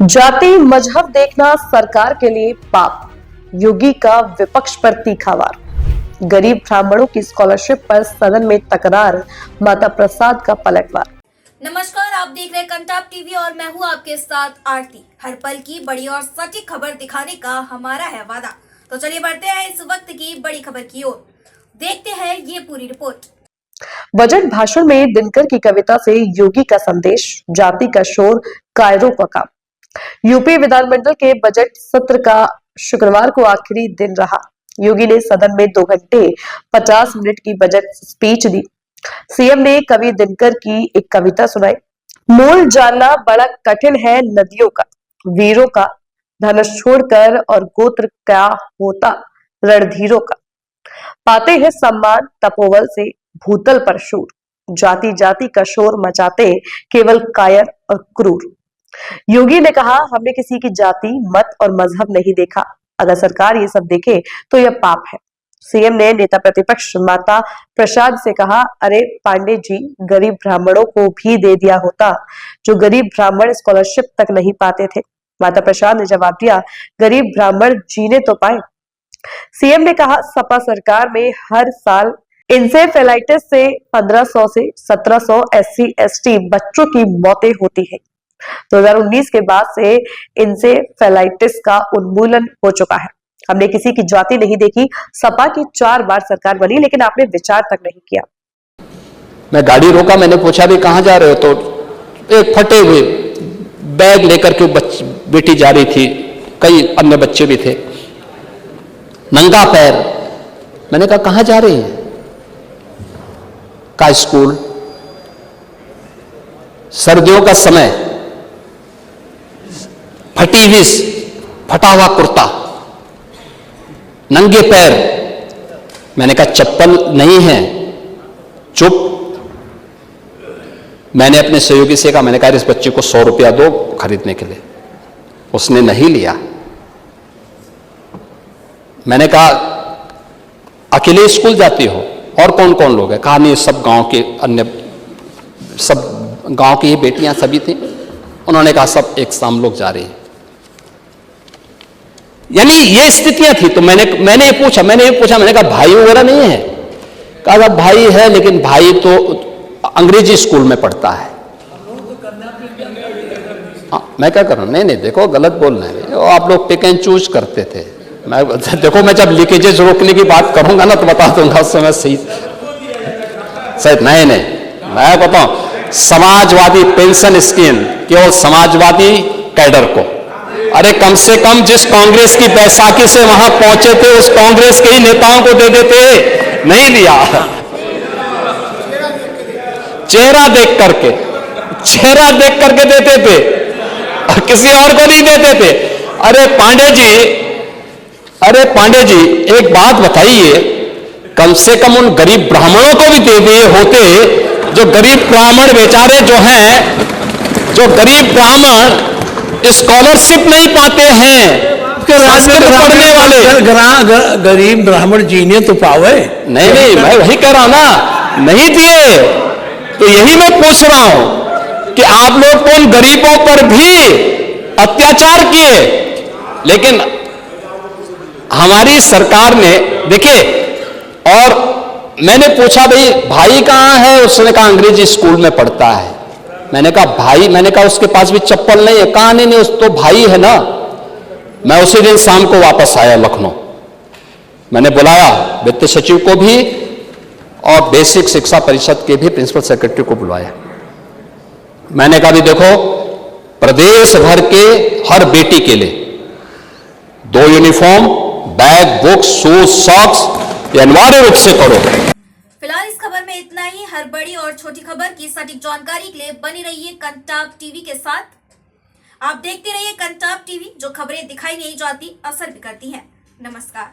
जाति मजहब देखना सरकार के लिए पाप, योगी का विपक्ष पर तीखा वार। गरीब ब्राह्मणों की स्कॉलरशिप पर सदन में तकरार, माता प्रसाद का पलटवार। नमस्कार, आप देख रहे हैं कंटाप टीवी और मैं हूं आपके साथ आरती। हर पल की बड़ी और सटीक खबर दिखाने का हमारा है वादा। तो चलिए बढ़ते हैं इस वक्त की बड़ी खबर की ओर। देखते हैं ये पूरी रिपोर्ट। बजट भाषण में दिनकर की कविता से योगी का संदेश, जाति का शोर, कायरों का काम। यूपी विधानमंडल के बजट सत्र का शुक्रवार को आखिरी दिन रहा। योगी ने सदन में 2 घंटे 50 मिनट की बजट स्पीच दी। सीएम ने कवि दिनकर की एक कविता सुनाई। मूल जानना बड़ा कठिन है नदियों का, वीरों का, धनुष छोड़कर और गोत्र क्या होता रणधीरों का। पाते हैं सम्मान तपोबल से भूतल पर शूर, जाति जाति का शोर मचाते केवल कायर और क्रूर। योगी ने कहा, हमने किसी की जाति, मत और मजहब नहीं देखा। अगर सरकार ये सब देखे तो यह पाप है। सीएम ने नेता प्रतिपक्ष माता प्रसाद से कहा, अरे पांडे जी, गरीब ब्राह्मणों को भी दे दिया होता। जो गरीब ब्राह्मण स्कॉलरशिप तक नहीं पाते थे। माता प्रसाद ने जवाब दिया, गरीब ब्राह्मण जीने तो पाए। सीएम ने कहा, सपा सरकार में हर साल इंसेफेलाइटिस से 1500 से 1700 SC ST बच्चों की मौतें होती है। 2019 के बाद से इंसेफेलाइटिस का उन्मूलन हो चुका है। हमने किसी की जाति नहीं देखी। सपा की 4 बार सरकार बनी, लेकिन आपने विचार तक नहीं किया। मैं गाड़ी रोका, मैंने पूछा भी कहां जा रहे हो, तो एक फटे हुए बैग लेकर के बेटी जा रही थी, कई अन्य बच्चे भी थे, नंगा पैर। मैंने कहा कहां जा रही है? का स्कूल, सर्दियों का समय, फटी हुई फटा हुआ कुर्ता, नंगे पैर। मैंने कहा चप्पल नहीं है, चुप। मैंने अपने सहयोगी से कहा, मैंने कहा इस बच्चे को 100 रुपया दो खरीदने के लिए। उसने नहीं लिया। मैंने कहा अकेले स्कूल जाती हो, और कौन कौन लोग हैं? कहा नहीं, सब गांव के अन्य, सब गांव की ही बेटियां सभी थी। उन्होंने कहा सब एक शाम लोग जा रही हैं। यानी ये स्थितियां थी। तो मैंने पूछा, मैंने कहा भाई वगैरह नहीं है? कहा भाई है, लेकिन भाई तो अंग्रेजी स्कूल में पढ़ता है। मैं क्या करूं? नहीं, देखो गलत बोल रहे हैं आप लोग, पिक एंड चूज करते थे। मैं जब लीकेजेस रोकने की बात करूंगा ना तो बता दूंगा उस समय सही। नहीं, मैं बताऊं, समाजवादी पेंशन स्कीम केवल समाजवादी कैडर को। अरे कम से कम जिस कांग्रेस की बैसाखी से वहां पहुंचे थे, उस कांग्रेस के ही नेताओं को दे देते। नहीं लिया। चेहरा देख करके देते थे, किसी और को नहीं देते थे। अरे पांडे जी एक बात बताइए, कम से कम उन गरीब ब्राह्मणों को भी दे दिए होते। जो गरीब ब्राह्मण बेचारे जो गरीब ब्राह्मण स्कॉलरशिप नहीं पाते हैं, पढ़ने वाले गरीब ब्राह्मण जीने तो पावे। नहीं, मैं वही कह रहा हूं ना, नहीं दिए। तो यही मैं पूछ रहा हूं कि आप लोग तो उन गरीबों पर भी अत्याचार किए, लेकिन हमारी सरकार ने देखिए। और मैंने पूछा भाई कहां है? उसने कहा अंग्रेजी स्कूल में पढ़ता है। मैंने कहा उसके पास भी चप्पल नहीं है। कहा नहीं, उस तो भाई है ना। मैं उसी दिन शाम को वापस आया लखनऊ। मैंने बुलाया वित्त सचिव को भी और बेसिक शिक्षा परिषद के भी प्रिंसिपल सेक्रेटरी को बुलाया। मैंने कहा भी देखो, प्रदेश भर के हर बेटी के लिए 2 uniform, bag, books, shoes, socks ये अनिवार्य रूप से करो। फिलहाल इस खबर में इतना ही। हर बड़ी और छोटी खबर की सटीक जानकारी के लिए बनी रहिए कंटाप टीवी के साथ। आप देखते रहिए कंटाप टीवी, जो खबरें दिखाई नहीं जाती असर भी करती हैं। नमस्कार।